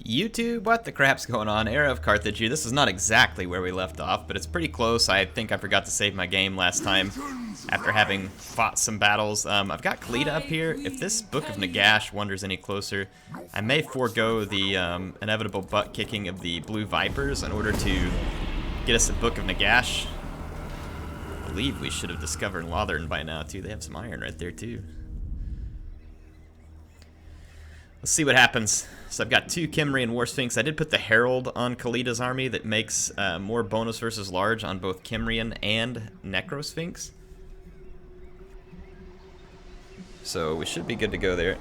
YouTube, what the crap's going on? HeirofCarthage here. This is not exactly where we left off, but it's pretty close. I think I forgot to save my game last time after having fought some battles. I've got Khalida up here. If this Book of Nagash wanders any closer, I may forego the inevitable butt kicking of the Blue Vipers in order to get us a Book of Nagash. I believe we should have discovered Lothern by now, too. They have some iron right there, too. Let's see what happens. So I've got 2 Khemri and War Sphinx. I did put the Herald on Khalida's army that makes more bonus versus large on both Khemrian and Necro Sphinx. So we should be good to go there.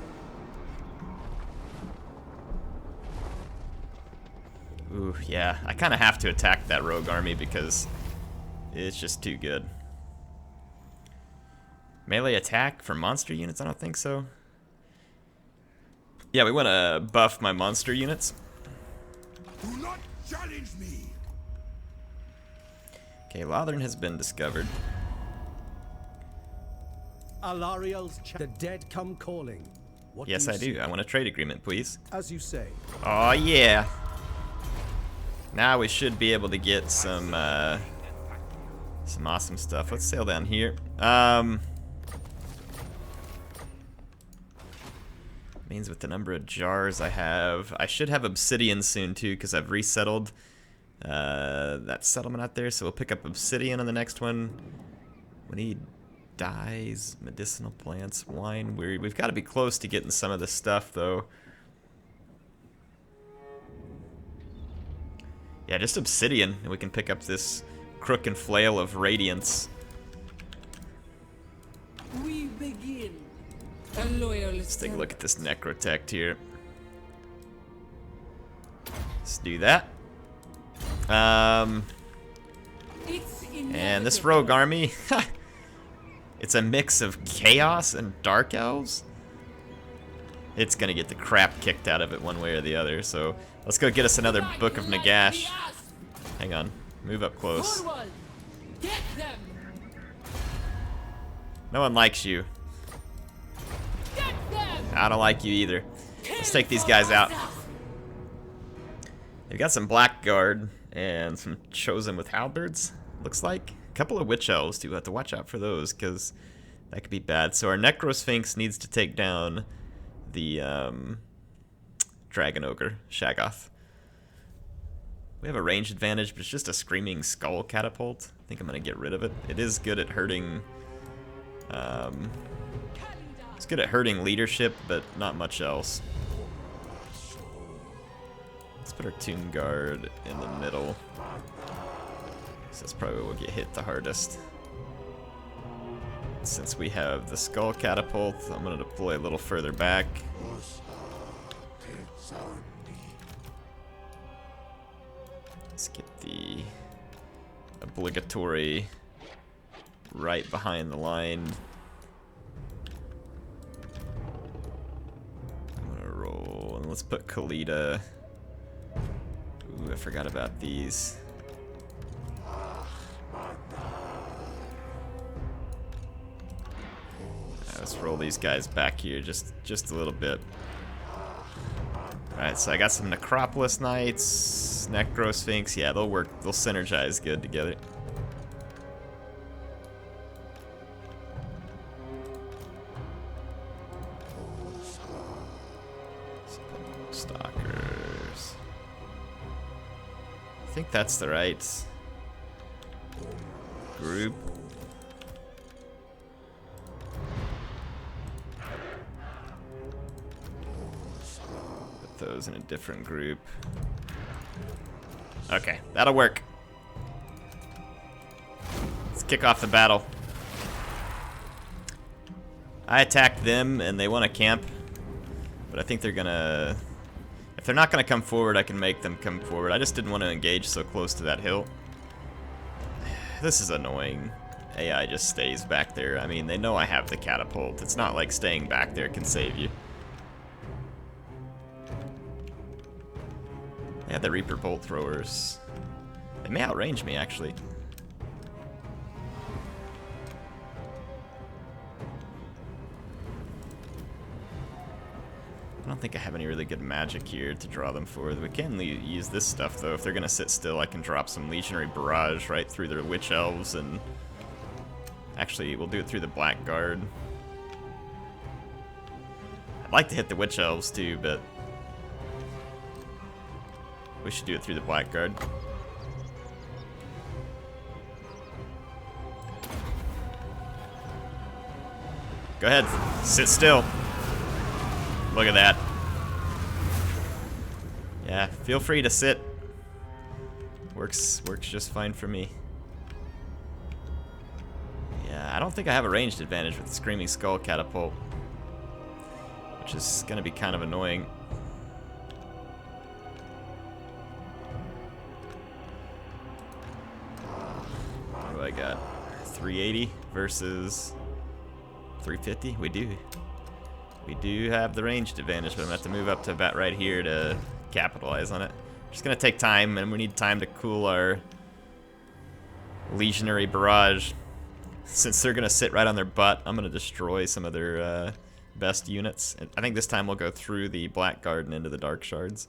Ooh, yeah. I kind of have to attack that rogue army because it's just too good. Melee attack for monster units? I don't think so. Yeah, we want to buff my monster units. Do not challenge me. Okay, Lothern has been discovered. Alariel's the dead come calling. What Yes, I do. I want a trade agreement, please. As you say. Oh yeah. Now we should be able to get some awesome stuff. Let's sail down here. Means with the number of jars I have, I should have obsidian soon too, because I've resettled that settlement out there. So we'll pick up obsidian on the next one. We need dyes, medicinal plants, wine. We've got to be close to getting some of this stuff though. Yeah, just obsidian, and we can pick up this crook and flail of radiance. We begin. Let's take a look at this necrotect here. Let's do that. And this rogue army, it's a mix of chaos and dark elves. It's gonna get the crap kicked out of it one way or the other. So let's go get us another Book of Nagash. Hang on, move up close. No one likes you. I don't like you either. Let's take these guys out. They've got some Blackguard and some Chosen with halberds, looks like. A couple of Witch Elves, too. We'll have to watch out for those, because that could be bad. So our Necro Sphinx needs to take down the Dragon Ogre, Shaggoth. We have a range advantage, but it's just a Screaming Skull Catapult. I think I'm going to get rid of it. It is good at hurting... It's good at hurting leadership, but not much else. Let's put our Tomb Guard in the middle. So that's probably where we'll get hit the hardest. Since we have the Skull Catapult, I'm going to deploy a little further back. Let's get the obligatory right behind the line. Let's put Khalida. Ooh, I forgot about these. Let's roll these guys back here just a little bit. Alright, so I got some Necropolis Knights, Necro Sphinx. Yeah, they'll work. They'll synergize good together. Stalkers. I think that's the right group. Put those in a different group. Okay, that'll work. Let's kick off the battle. I attacked them and they want to camp, but I think they're gonna... If they're not going to come forward, I can make them come forward. I just didn't want to engage so close to that hill. This is annoying. AI just stays back there. I mean, they know I have the catapult. It's not like staying back there can save you. Yeah, the Reaper Bolt Throwers. They may outrange me, actually. think I have any really good magic here to draw them for. We can use this stuff, though. If they're going to sit still, I can drop some Legionary Barrage right through their Witch Elves, and... Actually, we'll do it through the Blackguard. I'd like to hit the Witch Elves, too, but... we should do it through the Blackguard. Go ahead, sit still. Look at that. Yeah, feel free to sit. Works just fine for me. Yeah, I don't think I have a ranged advantage with the Screaming Skull Catapult, which is gonna be kind of annoying. What do I got? 380 versus 350? We do have the ranged advantage, but I'm gonna have to move up to about right here to capitalize on it. Just gonna take time, and we need time to cool our Legionary Barrage. Since they're gonna sit right on their butt, I'm gonna destroy some of their best units. And I think this time we'll go through the Blackguard and into the Dark Shards.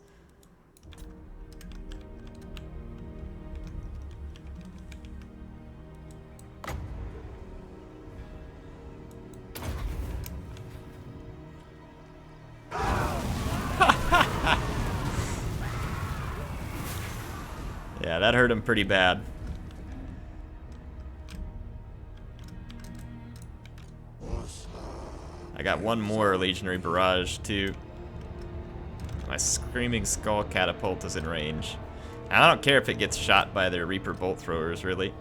Yeah, that hurt him pretty bad. I got one more Legionary Barrage, too. My Screaming Skull Catapult is in range. And I don't care if it gets shot by their Reaper Bolt Throwers, really.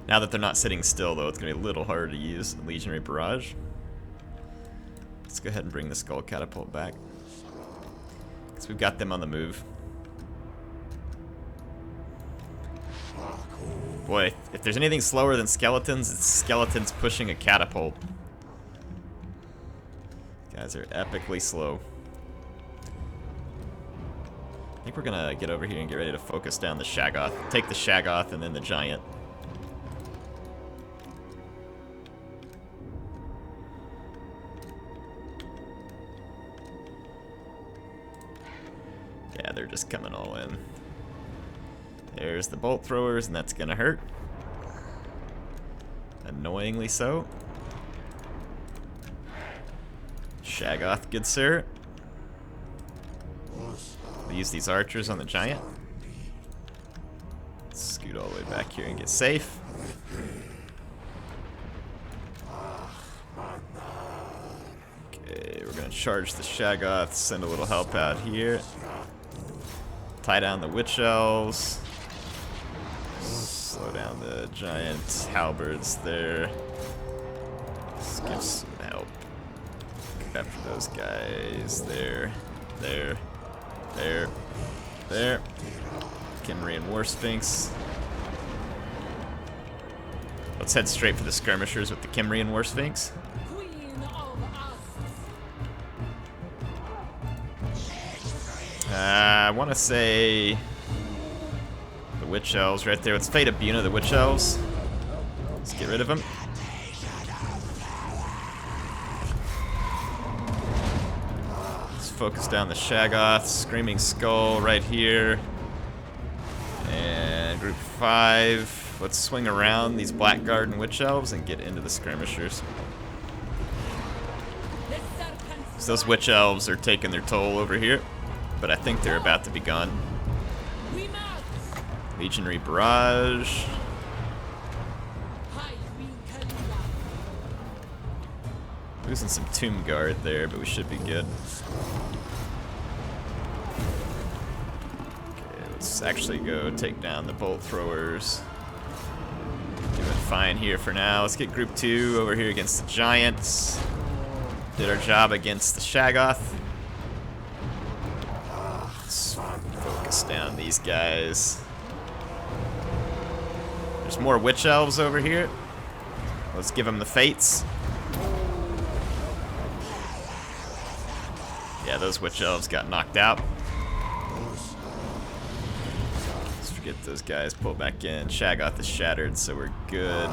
Now that they're not sitting still, though, it's going to be a little harder to use Legionary Barrage. Let's go ahead and bring the Skull Catapult back, because we've got them on the move. Boy, if there's anything slower than skeletons, it's skeletons pushing a catapult. These guys are epically slow. I think we're gonna get over here and get ready to focus down the Shaggoth. Take the Shaggoth and then the Giant. Yeah, they're just coming all in. There's the Bolt Throwers, and that's gonna hurt. Annoyingly so. Shaggoth, good sir. We'll use these archers on the Giant. Let's scoot all the way back here and get safe. Okay, we're gonna charge the Shaggoth, send a little help out here. Tie down the Witch Elves. Slow down the Giant halberds there. Let's give some help. After those guys. There. Kimrian War Sphinx. Let's head straight for the skirmishers with the Kimrian War Sphinx. I want to say the Witch Elves right there. Let's Fate of Buna, the Witch Elves. Let's get rid of them. Let's focus down the Shaggoth, Screaming Skull right here. And group 5. Let's swing around these Blackguard and Witch Elves and get into the skirmishers. So those Witch Elves are taking their toll over here, but I think they're about to be gone. Legionary Barrage. Losing some Tomb Guard there, but we should be good. Okay, let's actually go take down the Bolt Throwers. Doing fine here for now. Let's get group 2 over here against the Giants. Did our job against the Shaggoth. Let's focus down these guys. There's more Witch Elves over here. Let's give them the Fates. Yeah, those Witch Elves got knocked out. Let's forget those guys. Pull back in. Shaggoth is shattered, so we're good.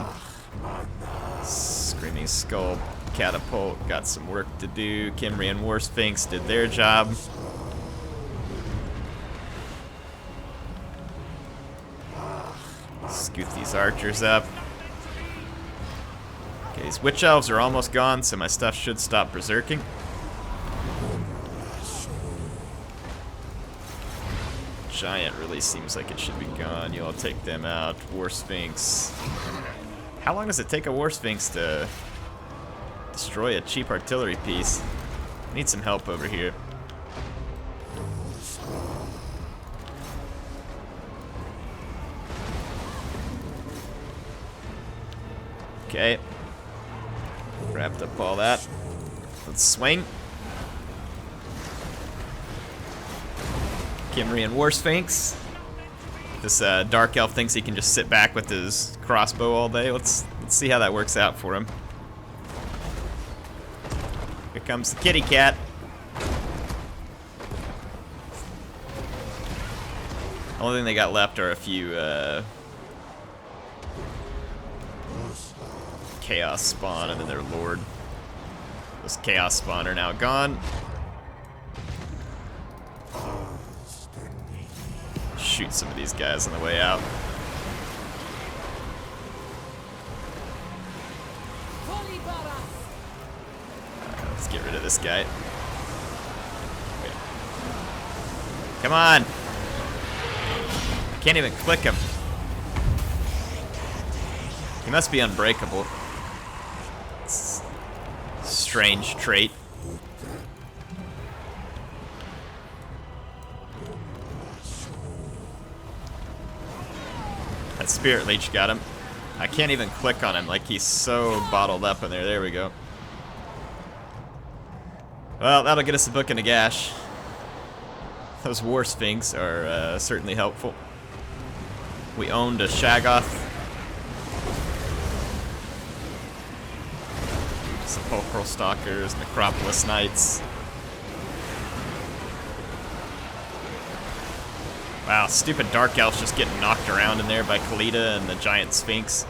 Screaming Skull Catapult got some work to do. Kimry and War Sphinx did their job. Scoot these archers up. Okay, these witch elves are almost gone, so my stuff should stop berserking. Giant really seems like it should be gone. You all take them out. War Sphinx. How long does it take a War Sphinx to destroy a cheap artillery piece? I need some help over here. Okay. Wrapped up all that. Let's swing. Kimry and War Sphinx. This Dark Elf thinks he can just sit back with his crossbow all day. Let's see how that works out for him. Here comes the kitty cat. Only thing they got left are a few Chaos Spawn and then their Lord. Those Chaos Spawn are now gone. Shoot some of these guys on the way out. Let's get rid of this guy. Wait. Come on! I can't even click him. He must be unbreakable. It's a strange trait. That Spirit Leech got him. I can't even click on him, like he's so bottled up in there. There we go. Well, that'll get us a book and a gash. Those War Sphinx are certainly helpful. We owned a Shaggoth. Sepulchral Stalkers, Necropolis Knights. Wow, stupid Dark Elf's just getting knocked around in there by Khalida and the Giant Sphinx.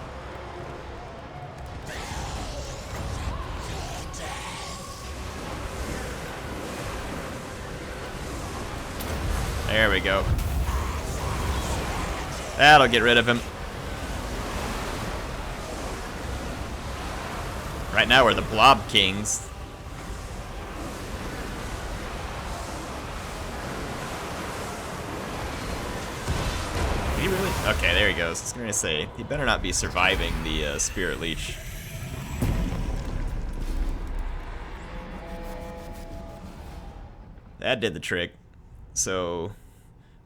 There we go. That'll get rid of him. Right now we're the Blob Kings. Did he really? Okay, there he goes. I was gonna say, he better not be surviving the Spirit Leech. That did the trick. So,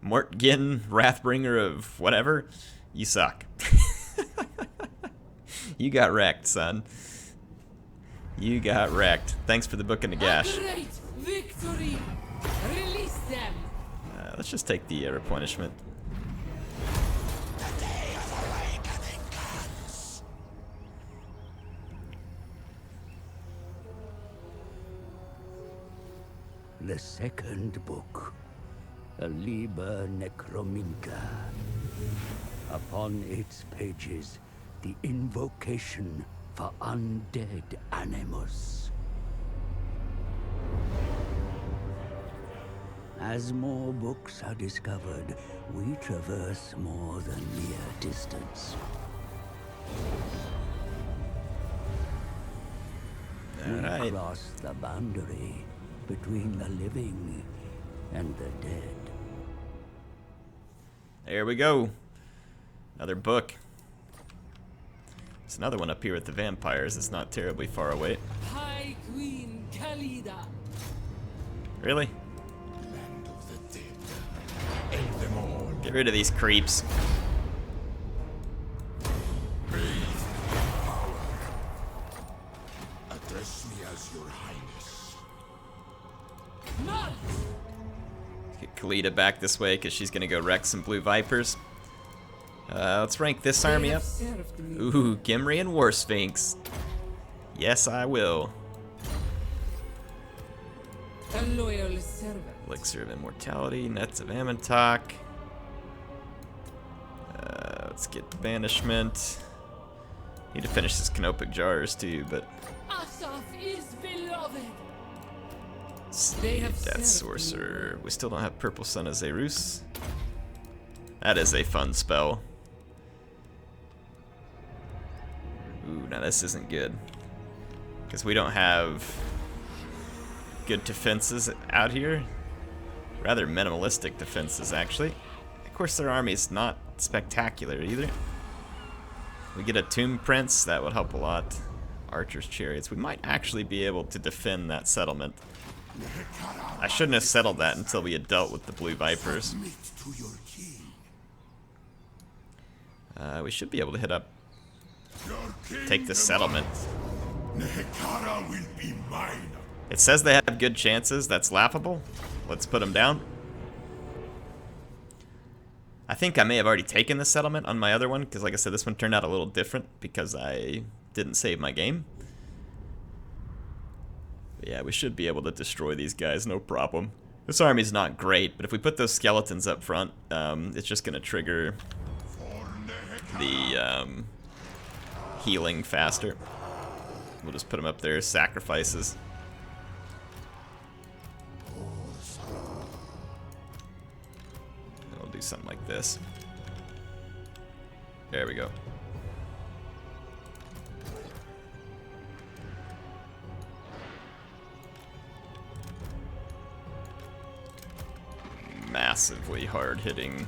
Mortgin, Wrathbringer of whatever, you suck. You got wrecked, son. You got wrecked. Thanks for the book and the gash. Great victory! Release them! Let's just take the replenishment. The day of awakening comes. The second book, a Liber Necrominca. Upon its pages, the invocation for undead animus. As more books are discovered, we traverse more than mere distance. We cross the boundary between the living and the dead. There we go. Another book. There's another one up here with the vampires. It's not terribly far away. High Queen Khalida! Really? Land of the dead. End them all. Get rid of these creeps. Breathe power. Address me as your highness. Not! Get Khalida back this way because she's going to go wreck some blue vipers. Let's rank this army up. Ooh, Kimry and War Sphinx. Yes, I will. A loyal servant. Elixir of Immortality, Nets of Amantok. Let's get Banishment. Need to finish this canopic jars too, but Asaf is beloved. Sleep, They have Death served Sorcerer. We still don't have Purple Sun of Zerus. That is a fun spell. Ooh, now this isn't good. Because we don't have good defenses out here. Rather minimalistic defenses, actually. Of course, their army's not spectacular either. We get a Tomb Prince, that would help a lot. Archer's Chariots. We might actually be able to defend that settlement. I shouldn't have settled that until we had dealt with the Blue Vipers. We should be able to hit up, take the settlement. Nehekara will be mine. It says they have good chances. That's laughable. Let's put them down. I think I may have already taken the settlement on my other one, because like I said, this one turned out a little different because I didn't save my game. But yeah, we should be able to destroy these guys, no problem. This army's not great, but if we put those skeletons up front, it's just going to trigger the healing faster. We'll just put them up there as sacrifices. We'll do something like this. There we go. Massively hard-hitting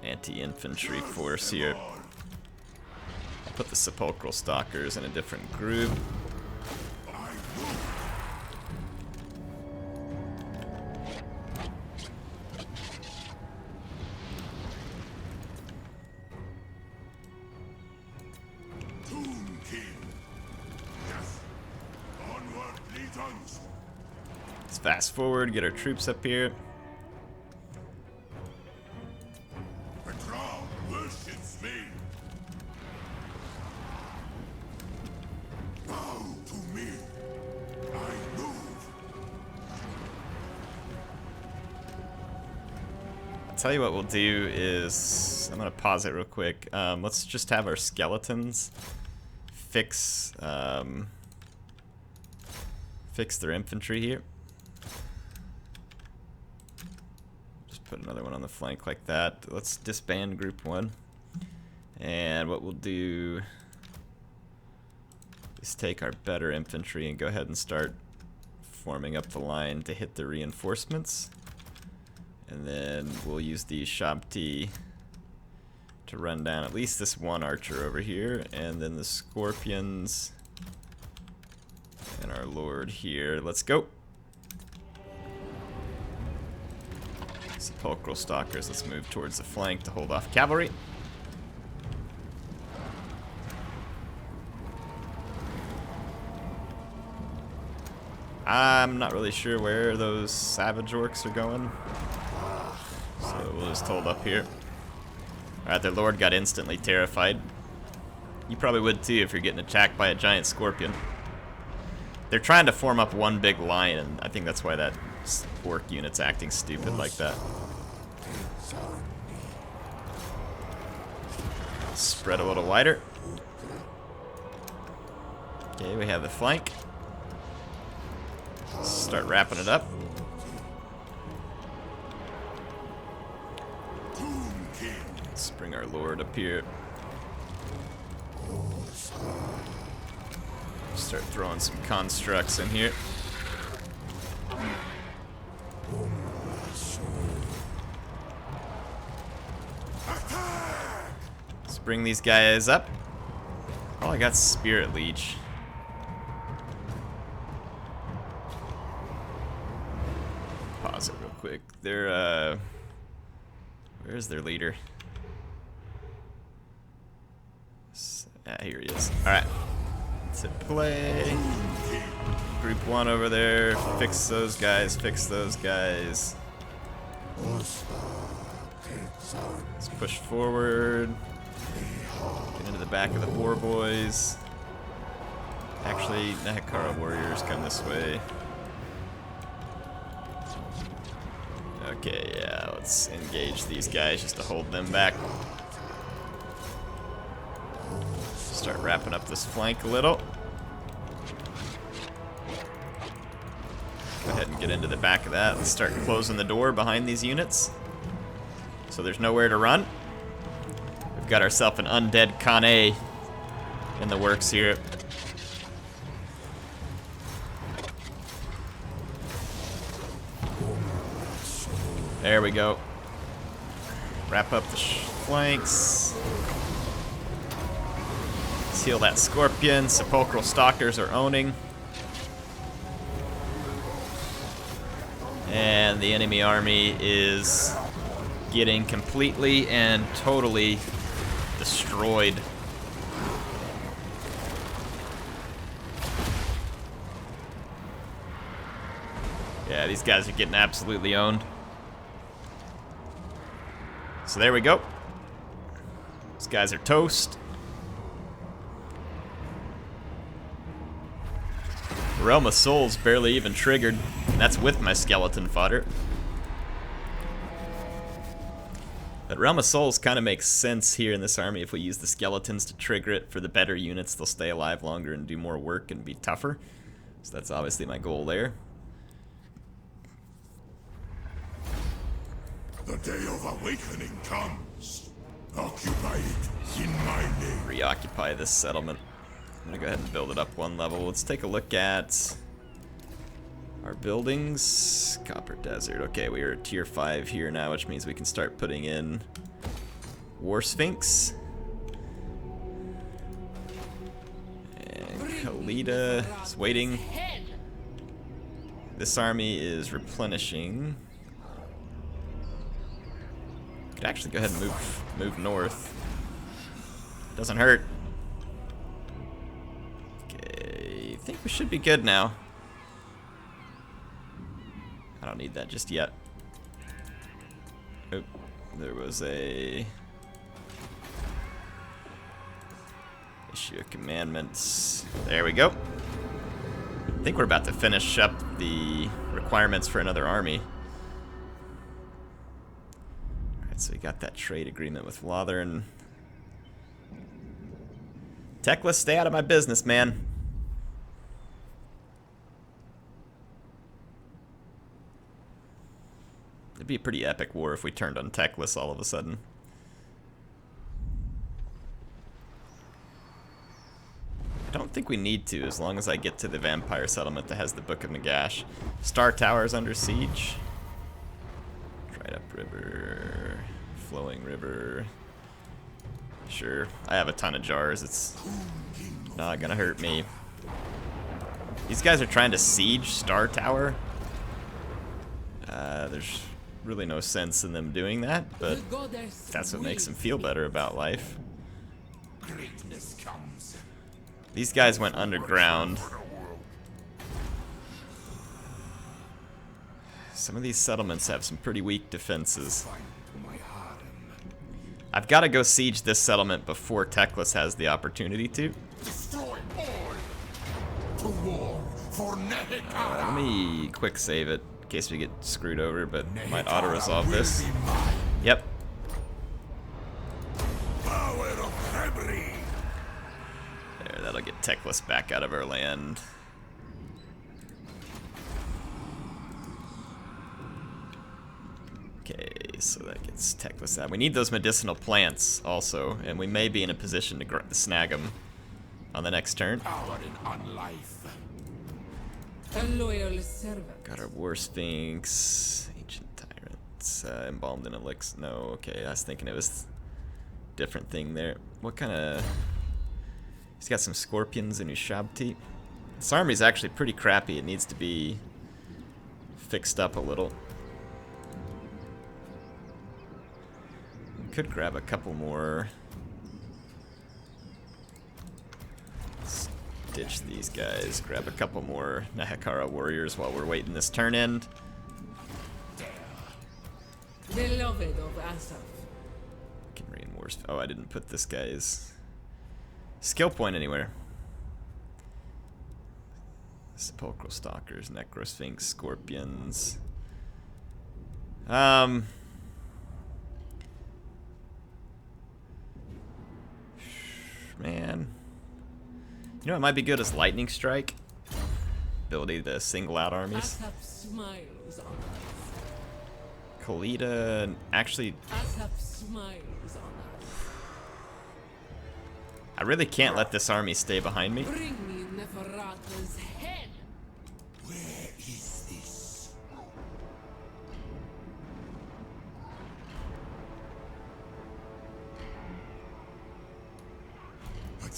anti-infantry force here. I'll put the Sepulchral Stalkers in a different group. Let's fast forward, get our troops up here. The crowd worships me. Bow to me. I move. I'll tell you what we'll do is, I'm gonna pause it real quick. Let's just have our skeletons fix fix their infantry here. Just put another one on the flank like that. Let's disband group 1. And what we'll do is take our better infantry and go ahead and start forming up the line to hit the reinforcements. And then we'll use the Shabti to run down at least this one archer over here, and then the Scorpions and our Lord here. Let's go. Sepulchral Stalkers, let's move towards the flank to hold off cavalry. I'm not really sure where those savage orcs are going, so we'll just hold up here. Alright, their lord got instantly terrified. You probably would too if you're getting attacked by a giant scorpion. They're trying to form up one big line, and I think that's why that orc unit's acting stupid like that. Spread a little wider. Okay, we have the flank. Start wrapping it up. Let's bring our lord up here. Start throwing some constructs in here. Let's bring these guys up. Oh, I got Spirit Leech. Pause it real quick. They're, where's their leader? Here he is. Alright. Let's hit play. Group 1 over there. Fix those guys. Fix those guys. Let's push forward. Get into the back of the War Boys. Actually, Nehekara warriors come this way. Okay, yeah, let's engage these guys just to hold them back. Start wrapping up this flank a little. Go ahead and get into the back of that. Let's start closing the door behind these units, so there's nowhere to run. We've got ourselves an undead Kane in the works here. There we go. Wrap up the flanks. Let's heal that Scorpion. Sepulchral Stalkers are owning. And the enemy army is getting completely and totally destroyed. Yeah, these guys are getting absolutely owned. So there we go. These guys are toast. Realm of Souls barely even triggered. That's with my skeleton fodder. But Realm of Souls kind of makes sense here in this army if we use the skeletons to trigger it. For the better units, they'll stay alive longer and do more work and be tougher. So that's obviously my goal there. The day of awakening comes. Occupy it in my name. Reoccupy this settlement. I'm gonna go ahead and build it up one level. Let's take a look at our buildings. Copper Desert. Okay, we are at tier 5 here now, which means we can start putting in War Sphinx. And Khalida is waiting. This army is replenishing. Could actually go ahead and move north. Doesn't hurt. Okay, I think we should be good now. I don't need that just yet. Oop, there was a issue of commandments. There we go. I think we're about to finish up the requirements for another army. So we got that trade agreement with Lothern. Teclis, stay out of my business, man. It'd be a pretty epic war if we turned on Teclis all of a sudden. I don't think we need to, as long as I get to the vampire settlement that has the Book of Nagash. Star Tower is under siege. Dried up river, flowing river. Sure, I have a ton of jars. It's not gonna hurt me. These guys are trying to siege Star Tower. There's really no sense in them doing that, but that's what makes them feel better about life. Greatness comes. These guys went underground. Some of these settlements have some pretty weak defenses. I've got to go siege this settlement before Teclis has the opportunity to. Destroy all. To war for Nehekara. Let me quick save it in case we get screwed over, but might auto-resolve this. Yep. Power of Hebri. There, that'll get Teclis back out of our land. Okay, so that gets Teclis out. We need those medicinal plants also, and we may be in a position to snag them on the next turn. Power in unlife. A loyal servant. Got our War Sphinx, Ancient Tyrants, Embalmed in Elixir. No, okay, I was thinking it was a different thing there. What kind of... He's got some Scorpions in Ushabti. This army's actually pretty crappy. It needs to be fixed up a little. Could grab a couple more. Let's ditch these guys. Grab a couple more Nehekara warriors while we're waiting this turn end. Beloved of Asaph. Can reinforce. Oh, I didn't put this guy's skill point anywhere. Sepulchral Stalkers, Necrosphinx, Scorpions. Man, You know what might be good is lightning strike. Ability to single out armies. Asap smiles on us. Khalida, actually, Asap smiles on us. I really can't let this army stay behind me. Bring me Neferata's head. Where is this?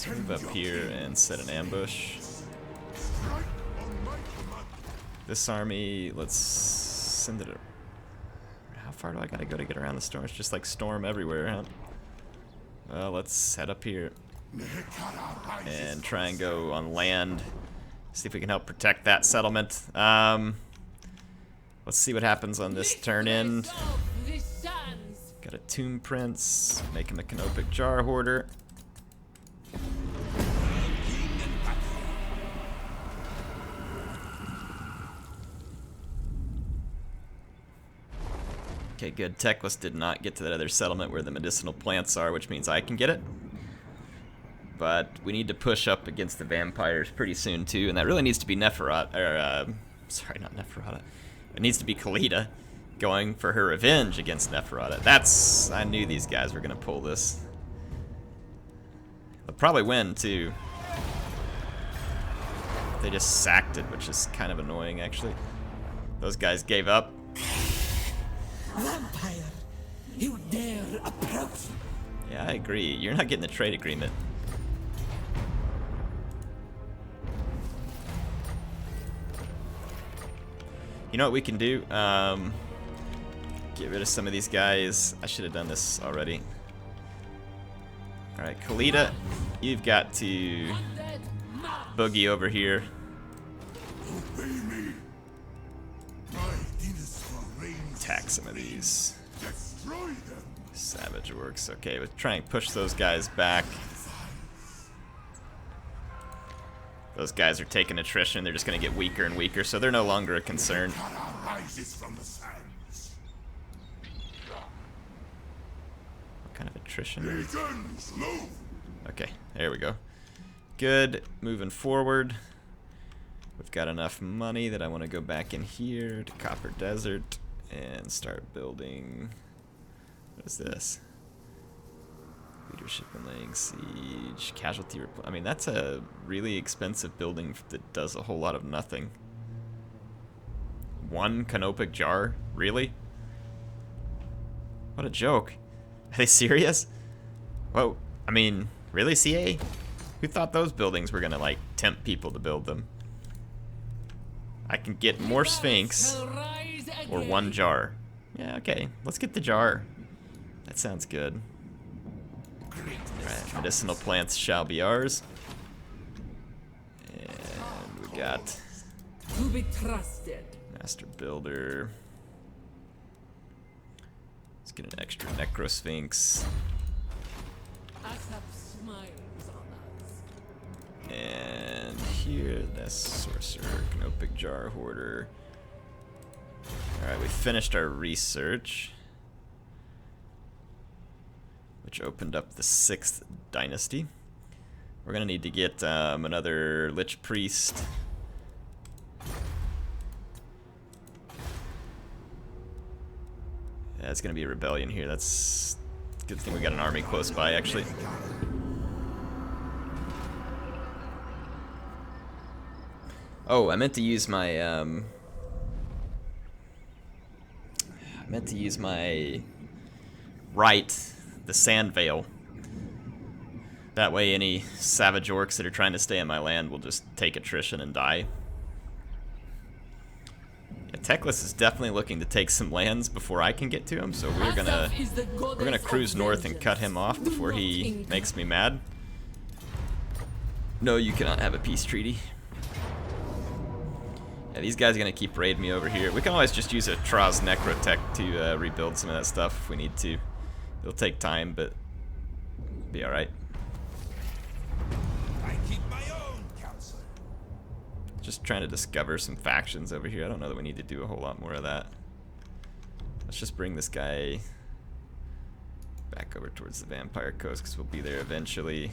Move up here and set an ambush. Strike on my command. This army, let's send it. How far do I gotta go to get around the storm? It's just like storm everywhere, huh? Well, let's head up here and try and go on land. See if we can help protect that settlement. Let's see what happens on this turn in. The sands. Got a Tomb Prince, make him a Canopic Jar Hoarder. Okay, good. Teclis did not get to that other settlement where the medicinal plants are, which means I can get it. But we need to push up against the vampires pretty soon too, and that really needs to be Neferat, or sorry, not Neferata. It needs to be Khalida going for her revenge against Neferata. That's, I knew these guys were gonna pull this. They'll probably win too. They just sacked it, which is kind of annoying actually. Those guys gave up. Vampire, you dare approach? Yeah, I agree. You're not getting the trade agreement. You know what we can do? Get rid of some of these guys. I should have done this already. Alright, Khalida, you've got to boogie over here. Obey me. My dynasty reigns. Attack some of these Destroy them. savage orcs. Okay, but try and push those guys back. Those guys are taking attrition. They're just going to get weaker and weaker, so they're no longer a concern. Rises from the sands. What kind of attrition? Begin slow. Okay, there we go. Good. Moving forward. We've got enough money that I want to go back in here to Copper Desert and start building. What is this? Leadership and laying siege. Casualty. I mean, that's a really expensive building that does a whole lot of nothing. One canopic jar? Really? What a joke. Are they serious? Whoa. I mean, really, CA? Who thought those buildings were gonna, like, tempt people to build them? I can get more Sphinx Shall rise or again. one jar. Yeah, okay. Let's get the jar. That sounds good. Alright, medicinal plants shall be ours. And we got To be trusted. Master Builder. Let's get an extra Necro Sphinx. Asap smiles on us. And here, that's Sorcerer, Canopic Jar Hoarder. Alright, we finished our research, which opened up the 6th dynasty. We're gonna need to get another Lich Priest. Yeah, it's gonna be a rebellion here. That's good thing we got an army close by, actually. Oh, I meant to use my right, the Sand Veil. That way any savage orcs that are trying to stay in my land will just take attrition and die. Yeah, Teclis is definitely looking to take some lands before I can get to him, so we're gonna cruise north and cut him off before he makes me mad. No, you cannot have a peace treaty. Yeah, these guys are gonna keep raiding me over here. We can always just use a Traz Necrotech to rebuild some of that stuff if we need to. It'll take time, but be alright. I keep my own counsel. Just trying to discover some factions over here. I don't know that we need to do a whole lot more of that. Let's just bring this guy back over towards the Vampire Coast because we'll be there eventually.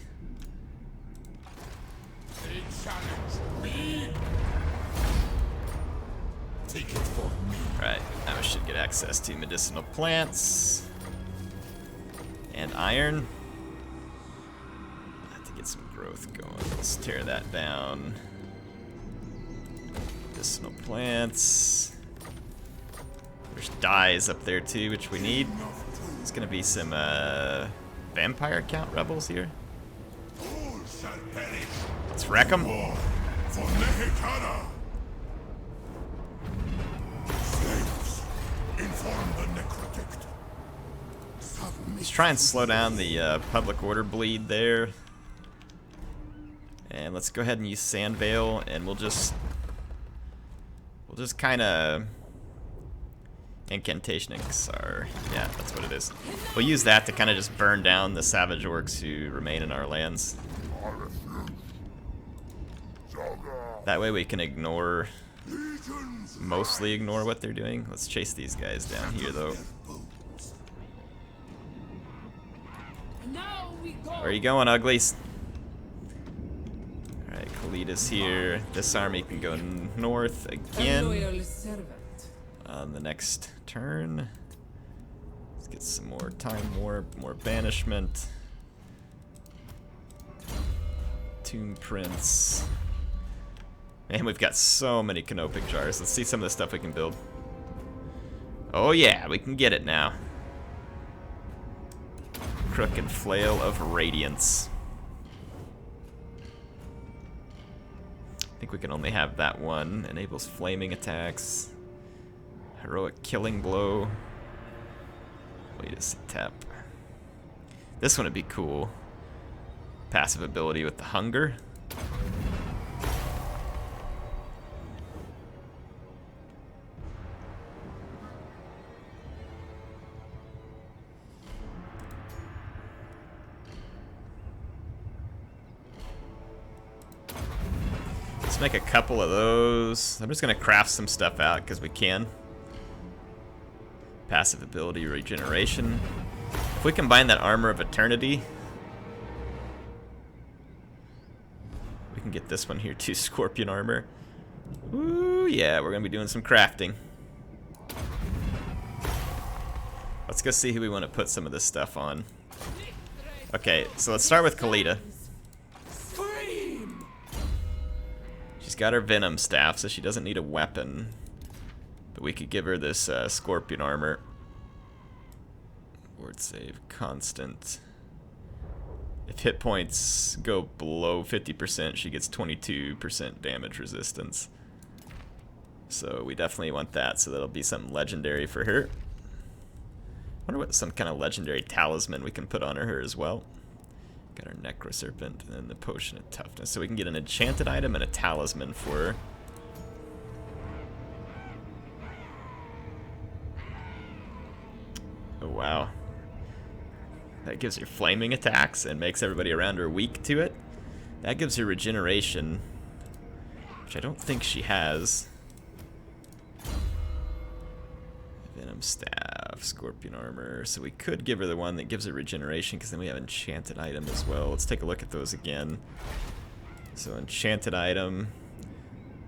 challenge me. Take it for me. Alright, now we should get access to medicinal plants. And iron. I have to get some growth going. Let's tear that down. Medicinal plants. There's dyes up there too, which we need. There's gonna be some vampire count rebels here. All shall perish. Let's wreck them. War for Nehekara. Slaves, inform the necrotic. Let's try and slow down the public order bleed there. And let's go ahead and use Sand Veil, and we'll just kind of incantation Xar. Yeah, that's what it is. We'll use that to kind of just burn down the savage orcs who remain in our lands. That way we can mostly ignore what they're doing. Let's chase these guys down here though. Now we go. Where are you going, uglies? Alright, Khalida's here. This army can go north A again loyal servant. on the next turn. Let's get some more time warp, more banishment. Tomb Prince. Man, we've got so many canopic jars. Let's see some of the stuff we can build. Oh yeah, we can get it now. Crook and Flail of Radiance. I think we can only have that one. Enables flaming attacks. Heroic Killing Blow. Wait a sec, tap. This one would be cool. Passive ability with the Hunger. Let's make a couple of those. I'm just gonna craft some stuff out because we can. Passive ability regeneration. If we combine that Armor of Eternity, we can get this one here too, Scorpion Armor. Ooh, yeah, we're gonna be doing some crafting. Let's go see who we want to put some of this stuff on. Okay, so let's start with Khalida. Scream! She's got her Venom Staff, so she doesn't need a weapon. But we could give her this Scorpion Armor. Ward save constant. If hit points go below 50%, she gets 22% damage resistance. So we definitely want that, so that'll be something legendary for her. I wonder what some kind of legendary talisman we can put on her as well. Got our Necro Serpent and then the Potion of Toughness. So we can get an enchanted item and a talisman for her. Oh wow. That gives her flaming attacks and makes everybody around her weak to it. That gives her regeneration, which I don't think she has. Venom Staff, Scorpion Armor. So we could give her the one that gives her regeneration because then we have enchanted item as well. Let's take a look at those again. So enchanted item.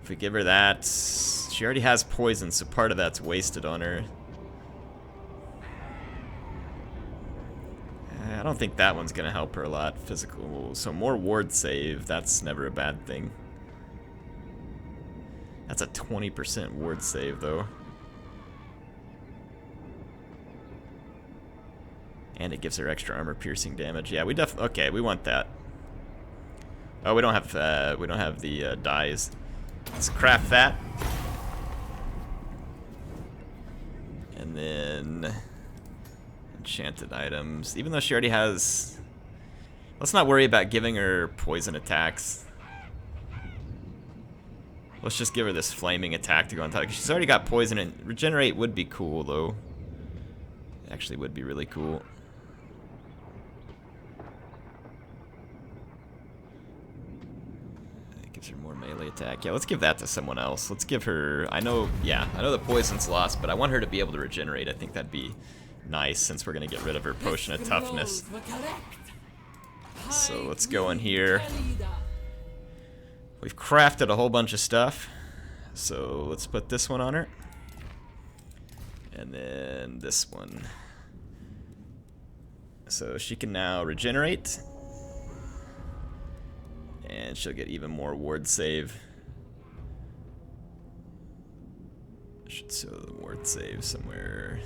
If we give her that, she already has poison, so part of that's wasted on her. I don't think that one's gonna help her a lot. Physical, so more ward save, that's never a bad thing. That's a 20% ward save though. And it gives her extra armor piercing damage. Yeah, we okay, we want that. Oh, we don't have the dyes. Let's craft that. And then enchanted items. Even though she already has... Let's not worry about giving her poison attacks. Let's just give her this flaming attack to go on top. She's already got poison, and regenerate would be cool, though. It actually would be really cool. It gives her more melee attack. Yeah, let's give that to someone else. Let's give her... I know the poison's lost, but I want her to be able to regenerate. I think that'd be nice, since we're going to get rid of her Potion of Toughness. So let's go in here. We've crafted a whole bunch of stuff. So let's put this one on her. And then this one. So she can now regenerate. And she'll get even more ward save. I should show the ward save somewhere.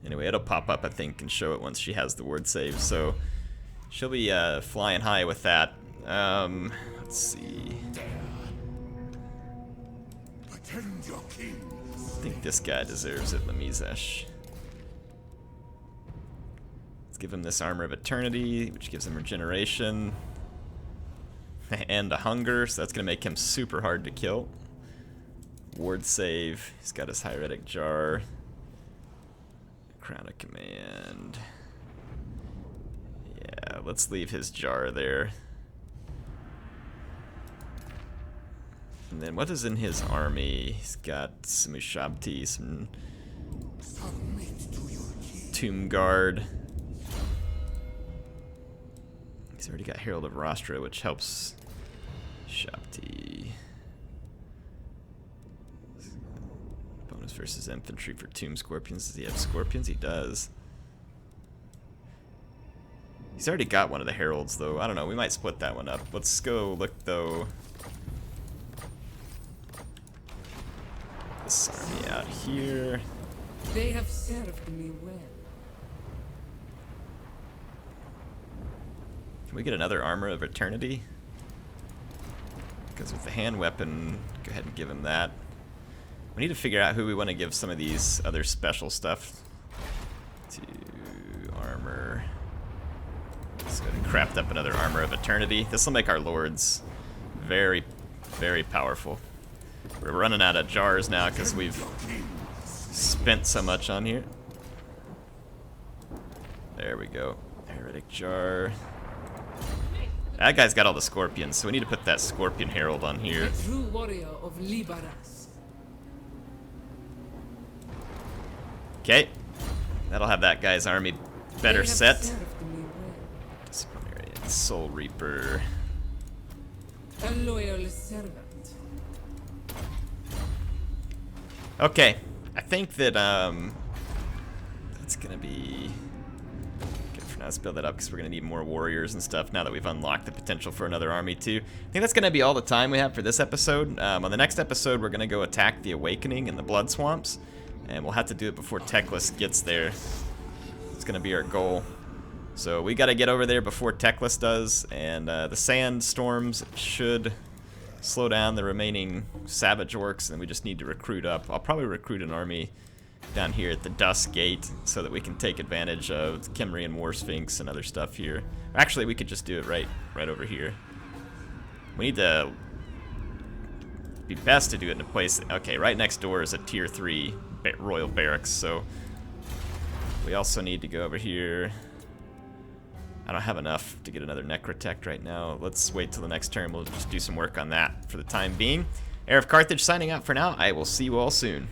Anyway, it'll pop up, I think, and show it once she has the ward save. So she'll be flying high with that. Let's see. Attend your king. I think this guy deserves it, Lamizesh. Let's give him this Armor of Eternity, which gives him regeneration. And a hunger, so that's going to make him super hard to kill. Ward save. He's got his Hieratic Jar. Crown of Command. Yeah, let's leave his jar there. And then what is in his army? He's got some Ushabti, some Tomb Guard. He's already got Herald of Rostra, which helps Ushabti. Bonus versus infantry for Tomb Scorpions. Does he have scorpions? He does. He's already got one of the heralds, though. I don't know. We might split that one up. Let's go look, though. This army out here. They have served me well. Can we get another Armor of Eternity? Because with the hand weapon, go ahead and give him that. We need to figure out who we want to give some of these other special stuff to. Armor. Let's go ahead and craft up another Armor of Eternity. This will make our lords very, very powerful. We're running out of jars now because we've spent so much on here. There we go. Heretic Jar. That guy's got all the scorpions, so we need to put that Scorpion Herald on here. A true warrior of Liberas. Okay. That'll have that guy's army better They have set. served me well. Disciplinarian, Soul Reaper. A loyal servant. Okay. I think that that's gonna be good for now. Let's build that up because we're gonna need more warriors and stuff now that we've unlocked the potential for another army too. I think that's gonna be all the time we have for this episode. On the next episode, we're gonna go attack the Awakening and the Blood Swamps, and we'll have to do it before Teclis gets there. It's gonna be our goal. So we gotta get over there before Teclis does, and the sandstorms should slow down the remaining Savage Orcs, and we just need to recruit up. I'll probably recruit an army down here at the Dusk Gate so that we can take advantage of the Kemrian War Sphinx and other stuff here. Actually, we could just do it right over here. We need to be best to do it in a place. Okay, right next door is a tier 3 Royal Barracks, so we also need to go over here. I don't have enough to get another Necrotect right now. Let's wait till the next turn. We'll just do some work on that for the time being. HeirofCarthage signing out for now. I will see you all soon.